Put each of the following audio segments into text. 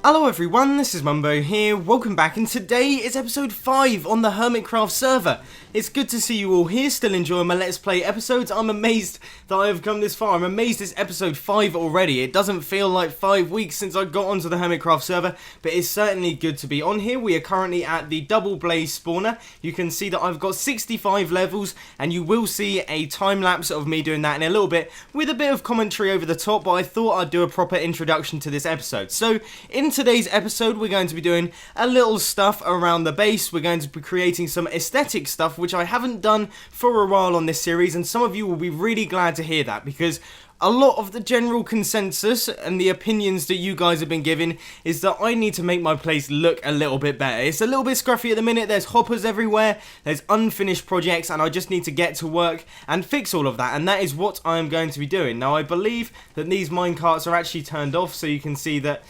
Hello everyone, this is Mumbo here, welcome back, and today is episode 5 on the Hermitcraft server. It's good to see you all here, still enjoying my Let's Play episodes. I'm amazed that I have come this far. I'm amazed it's episode 5 already. It doesn't feel like 5 weeks since I got onto the Hermitcraft server, but it's certainly good to be on here. We are currently at the double blaze spawner. You can see that I've got 65 levels, and you will see a time lapse of me doing that in a little bit, with a bit of commentary over the top, but I thought I'd do a proper introduction to this episode. So, in today's episode, we're going to be doing a little stuff around the base. We're going to be creating some aesthetic stuff, which I haven't done for a while on this series, and some of you will be really glad to hear that, because a lot of the general consensus and the opinions that you guys have been giving is that I need to make my place look a little bit better. It's a little bit scruffy at the minute, there's hoppers everywhere, there's unfinished projects, and I just need to get to work and fix all of that, and that is what I am going to be doing. Now, I believe that these minecarts are actually turned off, so you can see that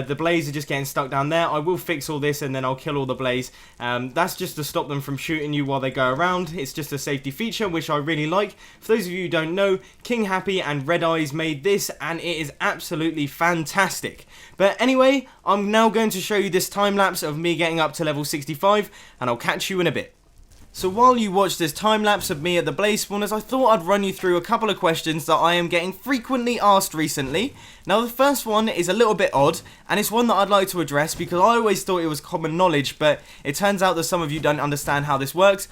the blaze are just getting stuck down there. I will fix all this and then I'll kill all the blaze. That's just to stop them from shooting you while they go around. It's just a safety feature, which I really like. For those of you who don't know, King Happy and Red Eyes made this, and it is absolutely fantastic. But anyway, I'm now going to show you this time lapse of me getting up to level 65, and I'll catch you in a bit. So while you watch this time lapse of me at the blaze spawners, I thought I'd run you through a couple of questions that I am getting frequently asked recently. Now, the first one is a little bit odd, and it's one that I'd like to address because I always thought it was common knowledge, but it turns out that some of you don't understand how this works.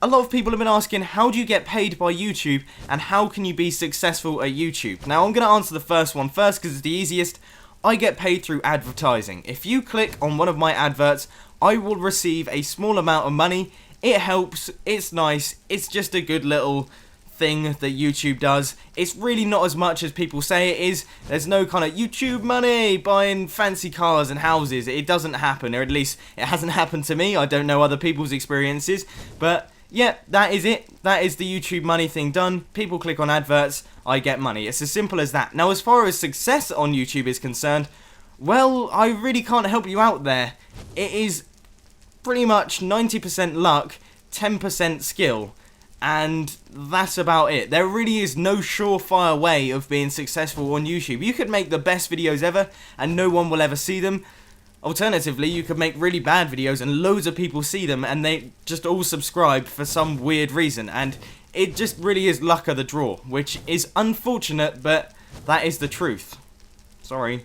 A lot of people have been asking, how do you get paid by YouTube, and how can you be successful at YouTube? Now, I'm going to answer the first one first because it's the easiest. I get paid through advertising. If you click on one of my adverts, I will receive a small amount of money. It helps, it's nice, it's just a good little thing that YouTube does. It's really not as much as people say it is. There's no kind of YouTube money buying fancy cars and houses. It doesn't happen, or at least it hasn't happened to me. I don't know other people's experiences, but yeah, that is it. That is the YouTube money thing done. People click on adverts, I get money. It's as simple as that. Now, as far as success on YouTube is concerned, well, I really can't help you out there. It is pretty much 90% luck, 10% skill, and that's about it. There really is no surefire way of being successful on YouTube. You could make the best videos ever and no one will ever see them. Alternatively, you could make really bad videos and loads of people see them and they just all subscribe for some weird reason, and it just really is luck of the draw, which is unfortunate, but that is the truth. Sorry.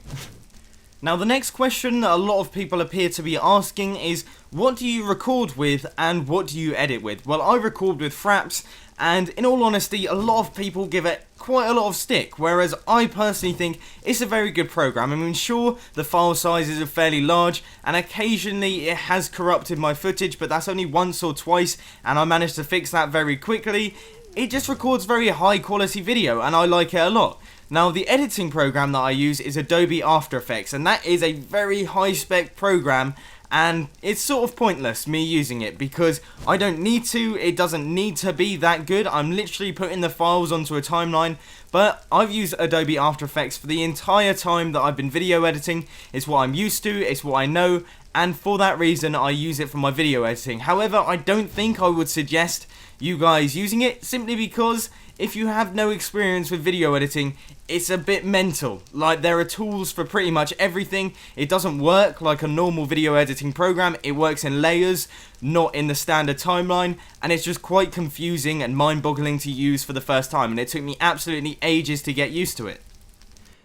Now, the next question that a lot of people appear to be asking is, what do you record with and what do you edit with? Well, I record with Fraps, and in all honesty, a lot of people give it quite a lot of stick, whereas I personally think it's a very good program. I mean, sure, the file sizes are fairly large, and occasionally it has corrupted my footage, but that's only once or twice, and I managed to fix that very quickly. It just records very high quality video, and I like it a lot. Now, the editing program that I use is Adobe After Effects, and that is a very high-spec program, and it's sort of pointless, me using it, because I don't need to, it doesn't need to be that good. I'm literally putting the files onto a timeline, but I've used Adobe After Effects for the entire time that I've been video editing. It's what I'm used to, it's what I know, and for that reason, I use it for my video editing. However, I don't think I would suggest you guys using it, simply because if you have no experience with video editing, it's a bit mental. Like, there are tools for pretty much everything. It doesn't work like a normal video editing program. It works in layers, not in the standard timeline, and it's just quite confusing and mind-boggling to use for the first time, and it took me absolutely ages to get used to it.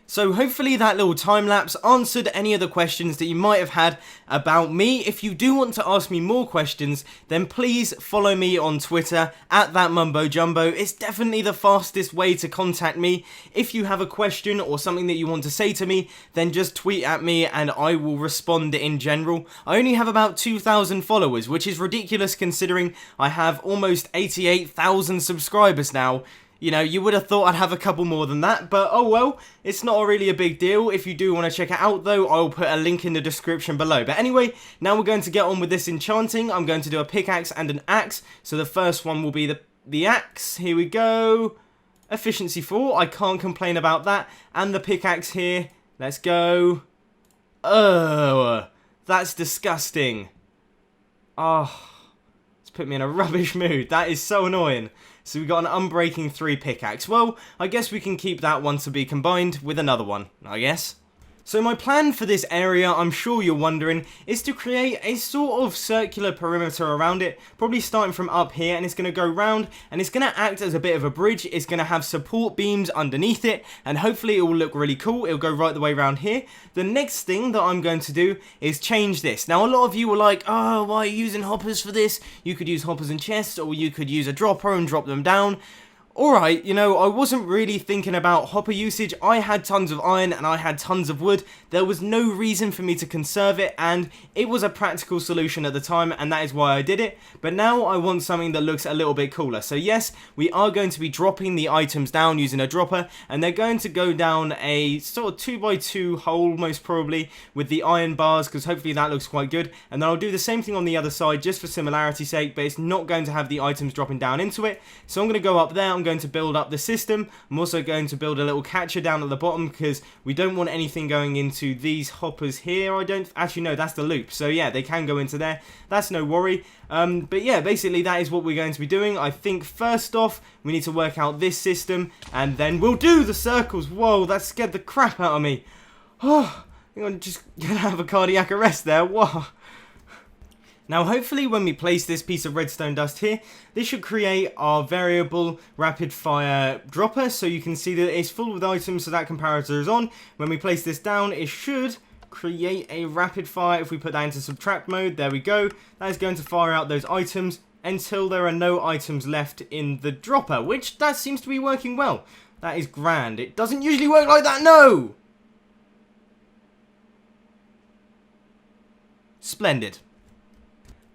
So hopefully that little time lapse answered any of the questions that you might have had about me. If you do want to ask me more questions, then please follow me on Twitter at @thatmumbojumbo. It's definitely the fastest way to contact me. If you have a question or something that you want to say to me, then just tweet at me and I will respond in general. I only have about 2,000 followers, which is ridiculous considering I have almost 88,000 subscribers now. You know, you would have thought I'd have a couple more than that, but oh well, it's not really a big deal. If you do want to check it out though, I'll put a link in the description below. But anyway, now we're going to get on with this enchanting. I'm going to do a pickaxe and an axe. So the first one will be the axe. Here we go. Efficiency 4, I can't complain about that. And the pickaxe here, let's go. Oh, that's disgusting. Oh, it's put me in a rubbish mood. That is so annoying. So we got an unbreaking 3 pickaxe. Well, I guess we can keep that one to be combined with another one, I guess. So my plan for this area, I'm sure you're wondering, is to create a sort of circular perimeter around it, probably starting from up here, and it's going to go round, and it's going to act as a bit of a bridge. It's going to have support beams underneath it, and hopefully it will look really cool. It'll go right the way around here. The next thing that I'm going to do is change this. Now a lot of you were like, oh, why are you using hoppers for this? You could use hoppers and chests, or you could use a dropper and drop them down. Alright, you know, I wasn't really thinking about hopper usage. I had tons of iron and I had tons of wood. There was no reason for me to conserve it, and it was a practical solution at the time, and that is why I did it. But now I want something that looks a little bit cooler. So yes, we are going to be dropping the items down using a dropper, and they're going to go down a sort of 2x2 hole most probably with the iron bars, because hopefully that looks quite good. And then I'll do the same thing on the other side just for similarity's sake, but it's not going to have the items dropping down into it. So I'm going to go up there, I'm going to build up the system. I'm also going to build a little catcher down at the bottom because we don't want anything going into these hoppers here. I don't actually know, that's the loop, so yeah, they can go into there, that's no worry. But yeah, basically that is what we're going to be doing. I think first off we need to work out this system, and then we'll do the circles. Whoa, that scared the crap out of me. Oh, I think I'm just gonna have a cardiac arrest there. Whoa. Now hopefully when we place this piece of redstone dust here, this should create our variable rapid fire dropper, so you can see that it's full with items, so that comparator is on. When we place this down, it should create a rapid fire. If we put that into subtract mode, there we go. That is going to fire out those items until there are no items left in the dropper, which that seems to be working well. That is grand. It doesn't usually work like that, no! Splendid.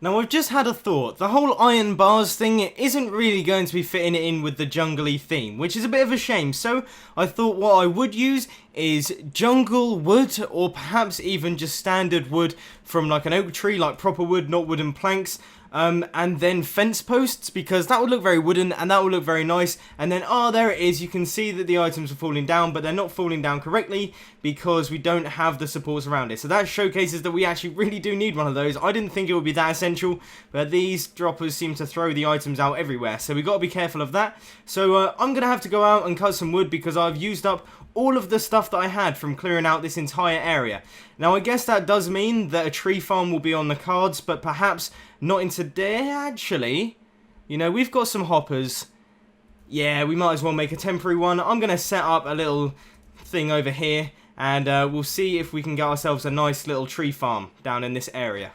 Now I've just had a thought. The whole iron bars thing isn't really going to be fitting in with the jungly theme, which is a bit of a shame. So I thought what I would use is jungle wood, or perhaps even just standard wood from like an oak tree, like proper wood, not wooden planks. And then fence posts, because that would look very wooden and that would look very nice. And then, oh, there it is. You can see that the items are falling down, but they're not falling down correctly because we don't have the supports around it. So that showcases that we actually really do need one of those. I didn't think it would be that essential, but these droppers seem to throw the items out everywhere. So we've got to be careful of that. So I'm going to have to go out and cut some wood because I've used up all of the stuff that I had from clearing out this entire area. Now I guess that does mean that a tree farm will be on the cards, but perhaps not in today, actually. You know, we've got some hoppers. Yeah, we might as well make a temporary one. I'm going to set up a little thing over here, and we'll see if we can get ourselves a nice little tree farm down in this area.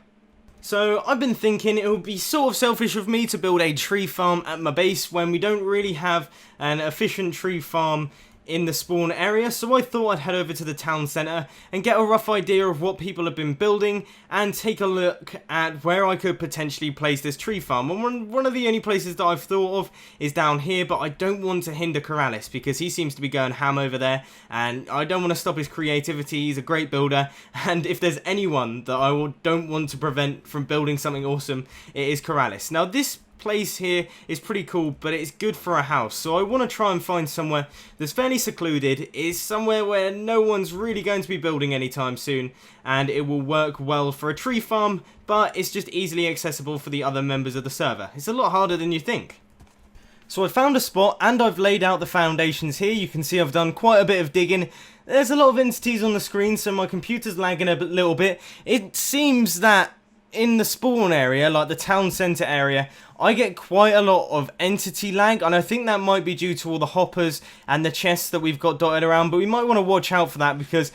So I've been thinking it would be sort of selfish of me to build a tree farm at my base when we don't really have an efficient tree farm in the spawn area, so I thought I'd head over to the town centre and get a rough idea of what people have been building and take a look at where I could potentially place this tree farm. And one of the only places that I've thought of is down here, but I don't want to hinder Corrales because he seems to be going ham over there, and I don't want to stop his creativity. He's a great builder, and if there's anyone that I don't want to prevent from building something awesome, it is Corrales. Now this place here is pretty cool, but it's good for a house, so I want to try and find somewhere that's fairly secluded, is somewhere where no one's really going to be building anytime soon, and it will work well for a tree farm, but it's just easily accessible for the other members of the server. It's a lot harder than you think. So I found a spot and I've laid out the foundations here. You can see I've done quite a bit of digging. There's a lot of entities on the screen, so my computer's lagging a little bit. It seems that in the spawn area, like the town centre area, I get quite a lot of entity lag, and I think that might be due to all the hoppers and the chests that we've got dotted around, but we might want to watch out for that because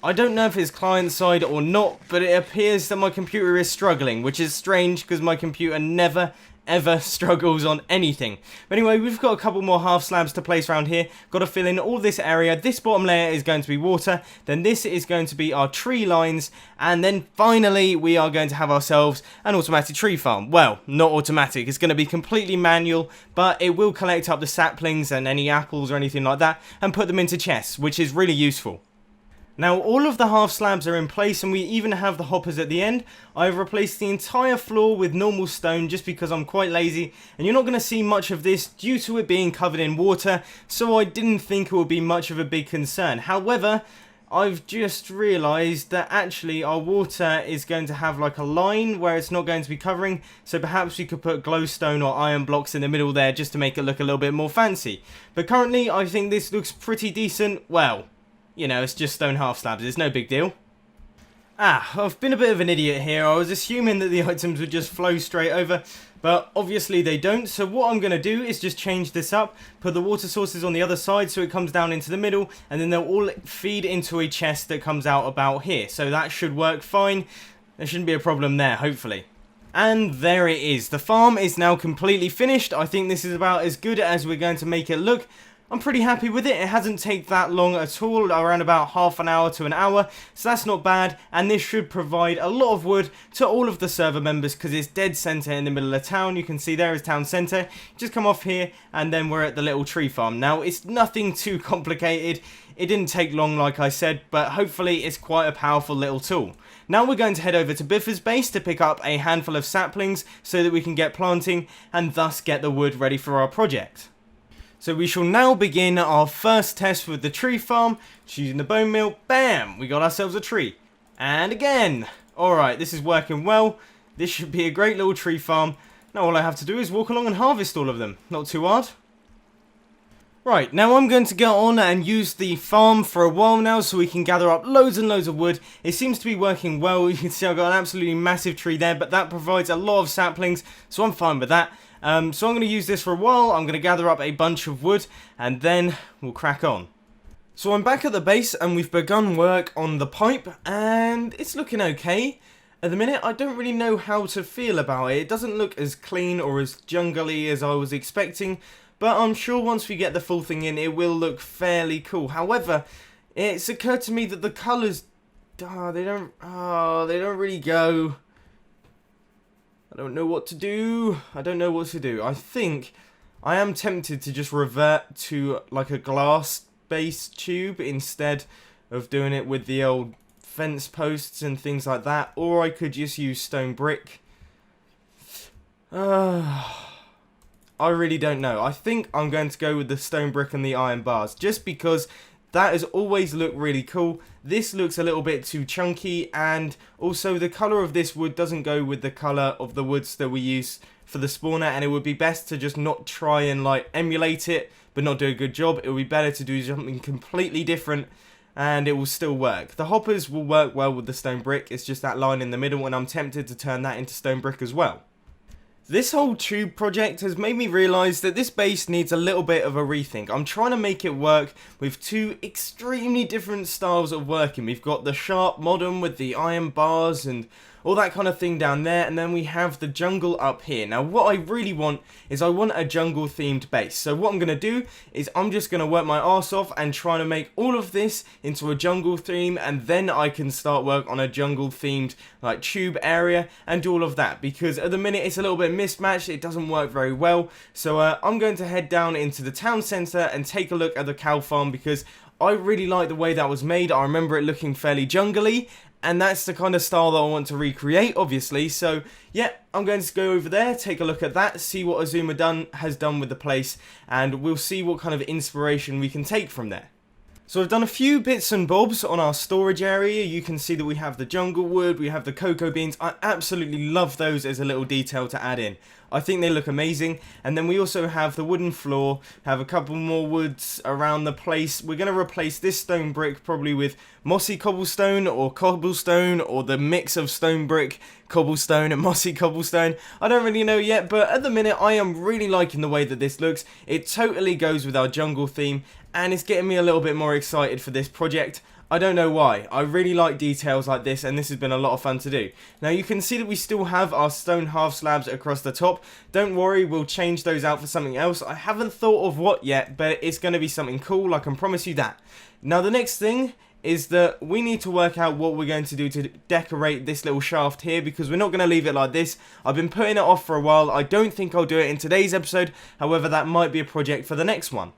I don't know if it's client side or not, but it appears that my computer is struggling, which is strange because my computer never ever struggles on anything. But anyway, we've got a couple more half slabs to place around here. Got to fill in all this area. This bottom layer is going to be water, then this is going to be our tree lines, and then finally we are going to have ourselves an automatic tree farm. Well, not automatic, it's going to be completely manual, but it will collect up the saplings and any apples or anything like that and put them into chests, which is really useful. Now all of the half slabs are in place, and we even have the hoppers at the end. I've replaced the entire floor with normal stone just because I'm quite lazy, and you're not going to see much of this due to it being covered in water, so I didn't think it would be much of a big concern. However, I've just realised that actually our water is going to have like a line where it's not going to be covering, so perhaps we could put glowstone or iron blocks in the middle there just to make it look a little bit more fancy. But currently I think this looks pretty decent. Well, you know, it's just stone half slabs, it's no big deal. I've been a bit of an idiot here. I was assuming that the items would just flow straight over, but obviously they don't. So what I'm going to do is just change this up, put the water sources on the other side so it comes down into the middle, and then they'll all feed into a chest that comes out about here. So that should work fine. There shouldn't be a problem there, hopefully. And there it is. The farm is now completely finished. I think this is about as good as we're going to make it look. I'm pretty happy with it. It hasn't taken that long at all, around about half an hour to an hour, so that's not bad, and this should provide a lot of wood to all of the server members because it's dead center in the middle of town. You can see there is town center. Just come off here and then we're at the little tree farm. Now it's nothing too complicated. It didn't take long like I said, but hopefully it's quite a powerful little tool. Now we're going to head over to Biffa's base to pick up a handful of saplings so that we can get planting and thus get the wood ready for our project. So we shall now begin our first test with the tree farm. Choosing the bone meal, bam! We got ourselves a tree. And again! Alright, this is working well. This should be a great little tree farm. Now all I have to do is walk along and harvest all of them. Not too hard. Right, now I'm going to go on and use the farm for a while now so we can gather up loads and loads of wood. It seems to be working well. You can see I've got an absolutely massive tree there, but that provides a lot of saplings, so I'm fine with that. So I'm going to use this for a while. I'm going to gather up a bunch of wood and then we'll crack on. So I'm back at the base and we've begun work on the pipe and it's looking okay. At the minute I don't really know how to feel about it. It doesn't look as clean or as jungly as I was expecting, but I'm sure once we get the full thing in it will look fairly cool. However, it's occurred to me that the colours, they don't really go. I don't know what to do. I think I am tempted to just revert to like a glass-based tube instead of doing it with the old fence posts and things like that. Or I could just use stone brick. I really don't know. I think I'm going to go with the stone brick and the iron bars just because that has always looked really cool. This looks a little bit too chunky, and also the colour of this wood doesn't go with the colour of the woods that we use for the spawner, and it would be best to just not try and like emulate it but not do a good job. It would be better to do something completely different and it will still work. The hoppers will work well with the stone brick. It's just that line in the middle, and I'm tempted to turn that into stone brick as well. This whole tube project has made me realise that this base needs a little bit of a rethink. I'm trying to make it work with two extremely different styles of working. We've got the sharp modern with the iron bars and all that kind of thing down there, and then we have the jungle up here. Now what I really want is I want a jungle themed base. So what I'm going to do is I'm just going to work my arse off and try to make all of this into a jungle theme, and then I can start work on a jungle themed like tube area and do all of that, because at the minute it's a little bit mismatched. It doesn't work very well. So I'm going to head down into the town centre and take a look at the cow farm because I really like the way that was made. I remember it looking fairly jungly, and that's the kind of style that I want to recreate, obviously. So, yeah, I'm going to go over there, take a look at that, see what Azuma has done with the place, and we'll see what kind of inspiration we can take from there. So I've done a few bits and bobs on our storage area. You can see that we have the jungle wood, we have the cocoa beans. I absolutely love those as a little detail to add in. I think they look amazing. And then we also have the wooden floor, have a couple more woods around the place. We're going to replace this stone brick probably with mossy cobblestone or the mix of stone brick, cobblestone and mossy cobblestone. I don't really know yet, but at the minute I am really liking the way that this looks. It totally goes with our jungle theme and it's getting me a little bit more excited for this project. I don't know why. I really like details like this, and this has been a lot of fun to do. Now you can see that we still have our stone half slabs across the top. Don't worry, we'll change those out for something else. I haven't thought of what yet, but it's going to be something cool, I can promise you that. Now the next thing is that we need to work out what we're going to do to decorate this little shaft here, because we're not going to leave it like this. I've been putting it off for a while. I don't think I'll do it in today's episode. However, that might be a project for the next one.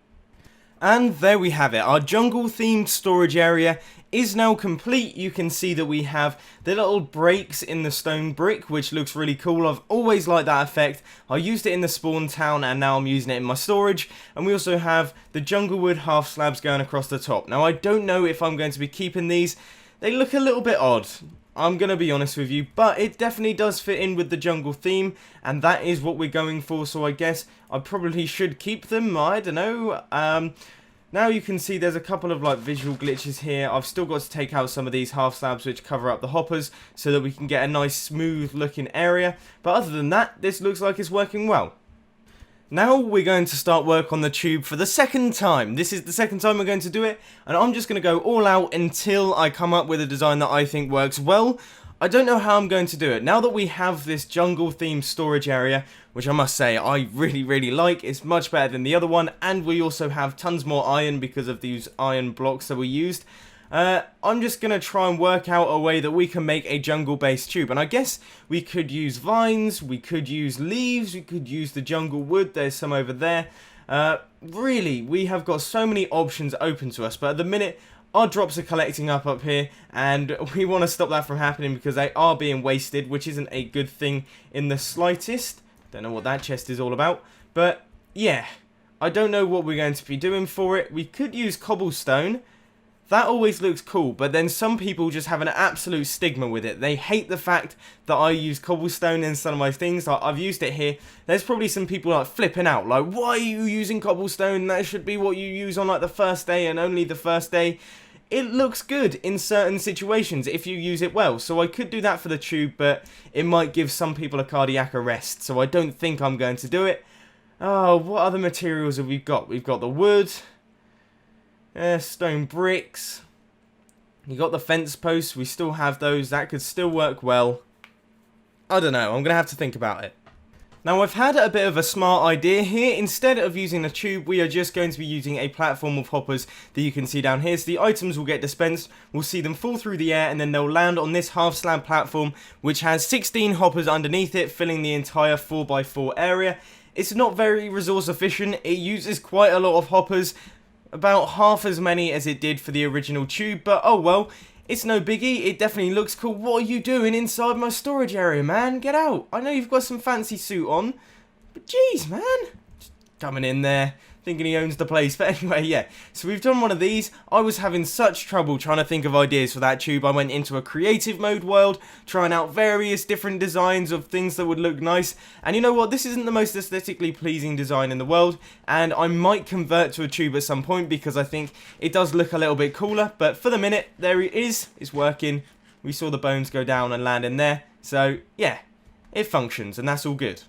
And there we have it. Our jungle themed storage area is now complete. You can see that we have the little breaks in the stone brick, which looks really cool. I've always liked that effect. I used it in the spawn town and now I'm using it in my storage. And we also have the jungle wood half slabs going across the top. Now I don't know if I'm going to be keeping these. They look a little bit odd, I'm going to be honest with you, but it definitely does fit in with the jungle theme, and that is what we're going for, so I guess I probably should keep them. I don't know. Now you can see there's a couple of like visual glitches here. I've still got to take out some of these half slabs which cover up the hoppers so that we can get a nice smooth looking area. But other than that, this looks like it's working well. Now we're going to start work on the tube for the second time. This is the second time we're going to do it, and I'm just going to go all out until I come up with a design that I think works well. I don't know how I'm going to do it. Now that we have this jungle themed storage area, which I must say I really like, it's much better than the other one, and we also have tons more iron because of these iron blocks that we used. I'm just going to try and work out a way that we can make a jungle based tube, and I guess we could use vines, we could use leaves, we could use the jungle wood, there's some over there. Really, we have got so many options open to us, but at the minute our drops are collecting up here, and we want to stop that from happening because they are being wasted, which isn't a good thing in the slightest. Don't know what that chest is all about, but yeah, I don't know what we're going to be doing for it. We could use cobblestone. That always looks cool, but then some people just have an absolute stigma with it. They hate the fact that I use cobblestone in some of my things. Like, I've used it here. There's probably some people like flipping out, like, why are you using cobblestone? That should be what you use on like the first day and only the first day. It looks good in certain situations if you use it well. So I could do that for the tube, but it might give some people a cardiac arrest. So I don't think I'm going to do it. Oh, what other materials have we got? We've got the wood. Stone bricks. You got the fence posts. We still have those. That could still work well. I don't know. I'm going to have to think about it. Now, I've had a bit of a smart idea here. Instead of using a tube, we are just going to be using a platform of hoppers that you can see down here. So the items will get dispensed. We'll see them fall through the air, and then they'll land on this half slab platform, which has 16 hoppers underneath it, filling the entire 4x4 area. It's not very resource efficient. It uses quite a lot of hoppers. About half as many as it did for the original tube, but oh well, it's no biggie. It definitely looks cool. What are you doing inside my storage area, man? Get out. I know you've got some fancy suit on, but jeez, man. Just coming in there, thinking he owns the place. But anyway, yeah, so we've done one of these. I was having such trouble trying to think of ideas for that tube. I went into a creative mode world, trying out various different designs of things that would look nice. And you know what? This isn't the most aesthetically pleasing design in the world, and I might convert to a tube at some point because I think it does look a little bit cooler. But for the minute, there it is. It's working. We saw the bones go down and land in there. So yeah, it functions, and that's all good.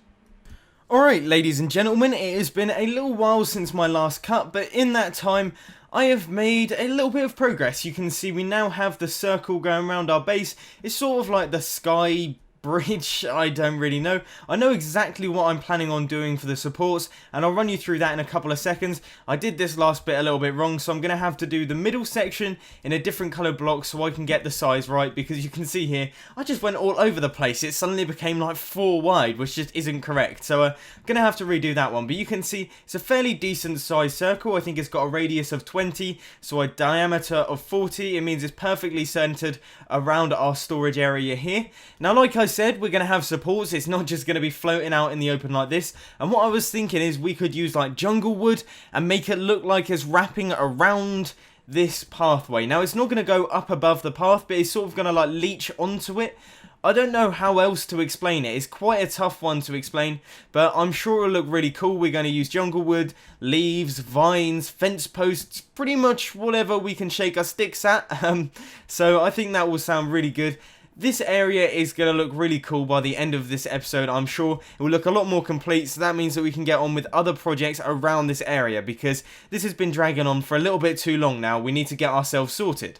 Alright, ladies and gentlemen, it has been a little while since my last cut, but in that time, I have made a little bit of progress. You can see we now have the circle going around our base. It's sort of like the sky bridge, I don't really know. I know exactly what I'm planning on doing for the supports, and I'll run you through that in a couple of seconds. I did this last bit a little bit wrong, so I'm going to have to do the middle section in a different colour block so I can get the size right, because you can see here, I just went all over the place. It suddenly became like 4 wide, which just isn't correct. So I'm going to have to redo that one, but you can see it's a fairly decent size circle. I think it's got a radius of 20, so a diameter of 40. It means it's perfectly centered around our storage area here. Now, like I said, we're going to have supports. It's not just going to be floating out in the open like this. And what I was thinking is we could use like jungle wood and make it look like it's wrapping around this pathway. Now, it's not going to go up above the path, but it's sort of going to like leech onto it. I don't know how else to explain it. It's quite a tough one to explain, but I'm sure it'll look really cool. We're going to use jungle wood, leaves, vines, fence posts, pretty much whatever we can shake our sticks at. So I think that will sound really good. This area is going to look really cool by the end of this episode. I'm sure it will look a lot more complete, so that means that we can get on with other projects around this area, because this has been dragging on for a little bit too long now. We need to get ourselves sorted.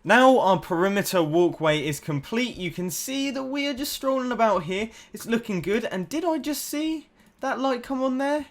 Now our perimeter walkway is complete. You can see that we are just strolling about here. It's looking good. And did I just see that light come on there?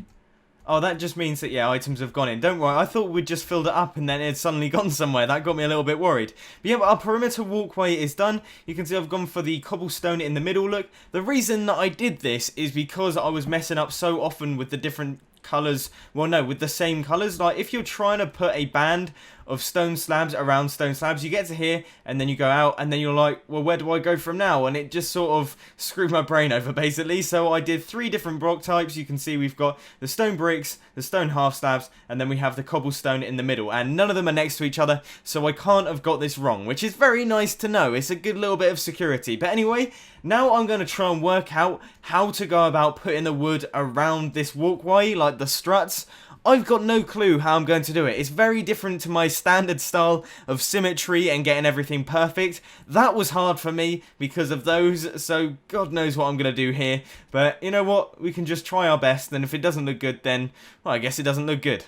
Oh, that just means that, yeah, items have gone in. Don't worry, I thought we'd just filled it up and then it had suddenly gone somewhere. That got me a little bit worried. But yeah, our perimeter walkway is done. You can see I've gone for the cobblestone in the middle look. The reason that I did this is because I was messing up so often with the different colours. Well, no, with the same colours. Like, if you're trying to put a band of stone slabs around stone slabs, you get to here and then you go out and then you're like, well, where do I go from now? And it just sort of screwed my brain over, basically. So I did 3 different block types. You can see we've got the stone bricks, the stone half slabs, and then we have the cobblestone in the middle, and none of them are next to each other, so I can't have got this wrong, which is very nice to know. It's a good little bit of security. But anyway, now I'm going to try and work out how to go about putting the wood around this walkway, like the struts. I've got no clue how I'm going to do it. It's very different to my standard style of symmetry and getting everything perfect. That was hard for me because of those, so God knows what I'm going to do here. But you know what? We can just try our best, and if it doesn't look good, then, well, I guess it doesn't look good.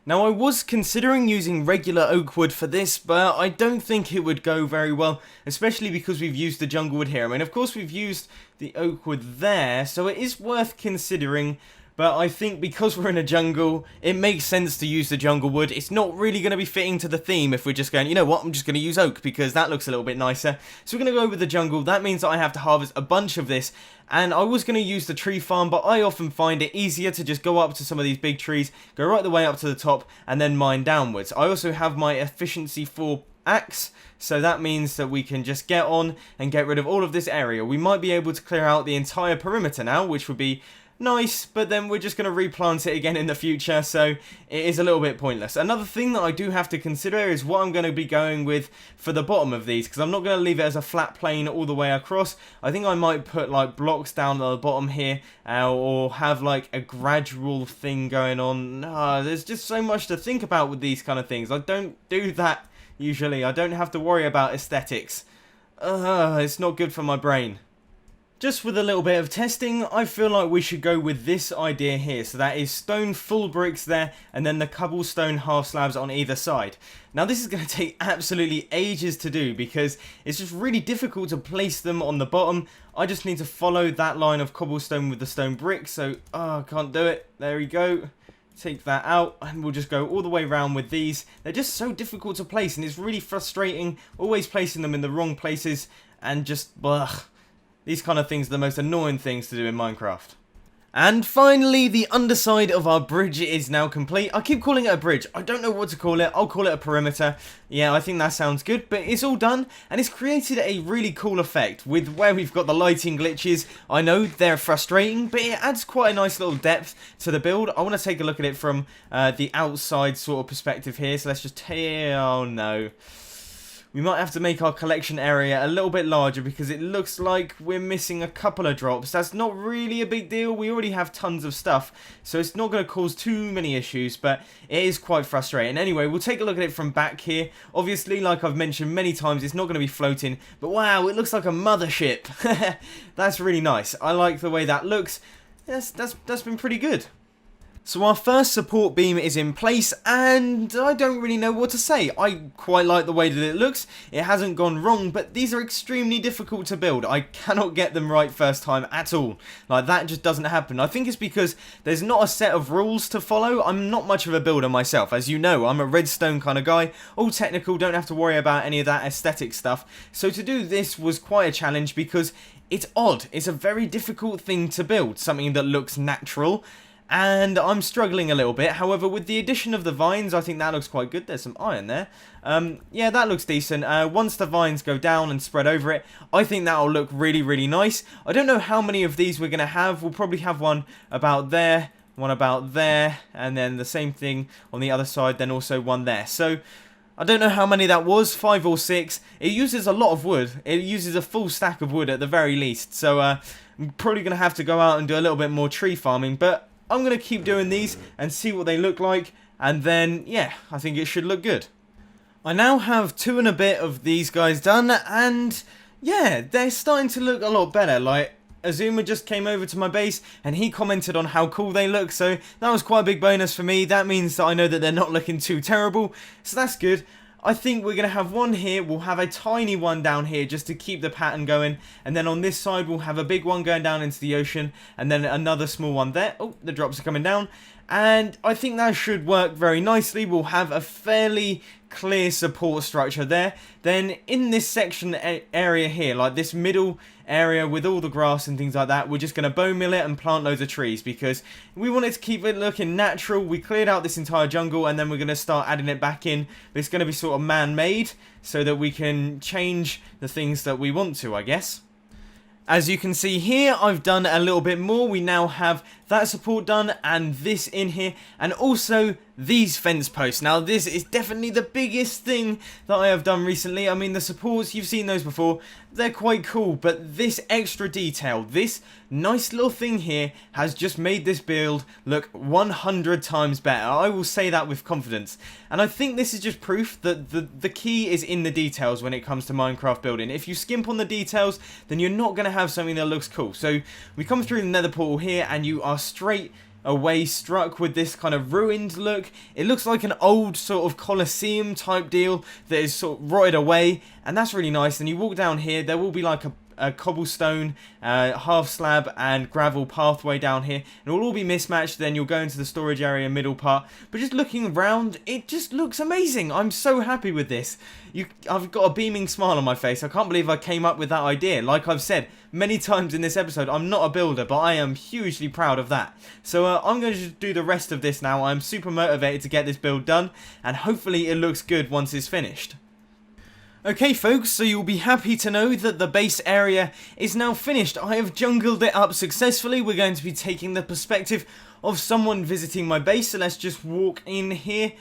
Now, I was considering using regular oak wood for this, but I don't think it would go very well, especially because we've used the jungle wood here. I mean, of course, we've used the oak wood there, so it is worth considering, but I think because we're in a jungle, it makes sense to use the jungle wood. It's not really going to be fitting to the theme if we're just going, you know what, I'm just going to use oak because that looks a little bit nicer. So we're going to go with the jungle. That means that I have to harvest a bunch of this. And I was going to use the tree farm, but I often find it easier to just go up to some of these big trees, go right the way up to the top, and then mine downwards. I also have my efficiency 4 axe, so that means that we can just get on and get rid of all of this area. We might be able to clear out the entire perimeter now, which would be nice, but then we're just going to replant it again in the future, so it is a little bit pointless. Another thing that I do have to consider is what I'm going to be going with for the bottom of these, because I'm not going to leave it as a flat plane all the way across. I think I might put like blocks down at the bottom here, or have like a gradual thing going on. There's just so much to think about with these kind of things. I don't do that usually. I don't have to worry about aesthetics. It's not good for my brain. Just with a little bit of testing, I feel like we should go with this idea here. So that is stone full bricks there, and then the cobblestone half slabs on either side. Now this is going to take absolutely ages to do because it's just really difficult to place them on the bottom. I just need to follow that line of cobblestone with the stone bricks. So, I can't do it. There we go. Take that out, and we'll just go all the way around with these. They're just so difficult to place, and it's really frustrating always placing them in the wrong places, and just, ugh. These kind of things are the most annoying things to do in Minecraft. And finally, the underside of our bridge is now complete. I keep calling it a bridge. I don't know what to call it. I'll call it a perimeter. Yeah, I think that sounds good, but it's all done, and it's created a really cool effect with where we've got the lighting glitches. I know they're frustrating, but it adds quite a nice little depth to the build. I want to take a look at it from the outside sort of perspective here, so let's just oh no. We might have to make our collection area a little bit larger because it looks like we're missing a couple of drops. That's not really a big deal. We already have tons of stuff, so it's not going to cause too many issues, but it is quite frustrating. Anyway, we'll take a look at it from back here. Obviously, like I've mentioned many times, it's not going to be floating, but wow, it looks like a mothership. That's really nice. I like the way that looks. That's been pretty good. So our first support beam is in place, and I don't really know what to say. I quite like the way that it looks. It hasn't gone wrong, but these are extremely difficult to build. I cannot get them right first time at all. Like, that just doesn't happen. I think it's because there's not a set of rules to follow. I'm not much of a builder myself. As you know, I'm a redstone kind of guy. All technical, don't have to worry about any of that aesthetic stuff. So to do this was quite a challenge because it's odd. It's a very difficult thing to build, something that looks natural. And I'm struggling a little bit. However, with the addition of the vines, I think that looks quite good. There's some iron there. Yeah, that looks decent. Once the vines go down and spread over it, I think that'll look really, really nice. I don't know how many of these we're going to have. We'll probably have one about there, one about there, and then the same thing on the other side, then also one there. So I don't know how many that was, 5 or 6. It uses a lot of wood. It uses a full stack of wood at the very least. So I'm probably going to have to go out and do a little bit more tree farming, but I'm going to keep doing these and see what they look like, and then, yeah, I think it should look good. I now have 2 and a bit of these guys done, and yeah, they're starting to look a lot better. Like, Azuma just came over to my base, and he commented on how cool they look, so that was quite a big bonus for me. That means that I know that they're not looking too terrible, so that's good. I think we're going to have one here, we'll have a tiny one down here just to keep the pattern going, and then on this side we'll have a big one going down into the ocean, and then another small one there. Oh, the drops are coming down, and I think that should work very nicely. We'll have a fairly clear support structure there. Then in this section area here, like this middle area with all the grass and things like that, we're just going to bone mill it and plant loads of trees because we wanted to keep it looking natural. We cleared out this entire jungle, and then we're going to start adding it back in, but it's going to be sort of man-made so that we can change the things that we want to, I guess. As you can see here, I've done a little bit more. We now have that support done and this in here, and also these fence posts. Now this is definitely the biggest thing that I have done recently. I mean, the supports, you've seen those before, they're quite cool, but this extra detail, this nice little thing here has just made this build look 100 times better. I will say that with confidence, and I think this is just proof that the key is in the details when it comes to Minecraft building. If you skimp on the details, then you're not going to have something that looks cool. So we come through the nether portal here and you are straight away struck with this kind of ruined look. It looks like an old sort of Colosseum type deal that is sort of rotted away, and that's really nice. And you walk down here, there will be like a cobblestone, half slab and gravel pathway down here, and it will all be mismatched. Then you'll go into the storage area middle part, but just looking around, it just looks amazing. I'm so happy with this. I've got a beaming smile on my face. I can't believe I came up with that idea. Like I've said many times in this episode, I'm not a builder, but I am hugely proud of that. So I'm going to just do the rest of this now. I'm super motivated to get this build done, and hopefully it looks good once it's finished. Okay folks, so you'll be happy to know that the base area is now finished. I have jungled it up successfully. We're going to be taking the perspective of someone visiting my base, so let's just walk in here,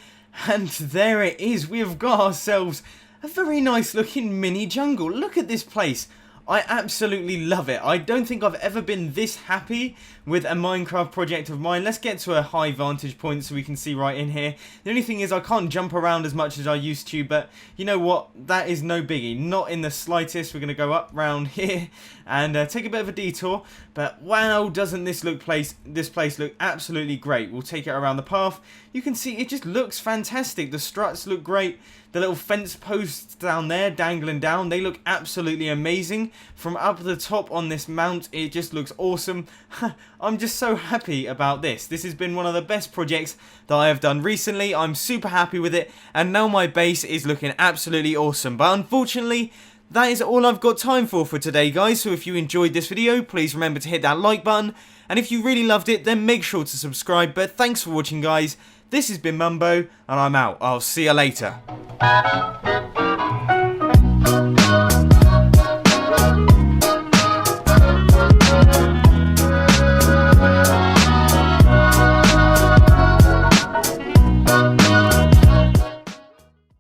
and there it is. We have got ourselves a very nice looking mini jungle. Look at this place. I absolutely love it. I don't think I've ever been this happy with a Minecraft project of mine. Let's get to a high vantage point so we can see right in here. The only thing is I can't jump around as much as I used to, but you know what? That is no biggie. Not in the slightest. We're going to go up round here and take a bit of a detour. But wow, doesn't this place look absolutely great. We'll take it around the path. You can see it just looks fantastic. The struts look great. The little fence posts down there dangling down, they look absolutely amazing. From up the top on this mount, it just looks awesome. I'm just so happy about this. This has been one of the best projects that I have done recently. I'm super happy with it, and now my base is looking absolutely awesome. But unfortunately, that is all I've got time for today, guys. So if you enjoyed this video, please remember to hit that like button. And if you really loved it, then make sure to subscribe. But thanks for watching, guys. This has been Mumbo, and I'm out. I'll see you later.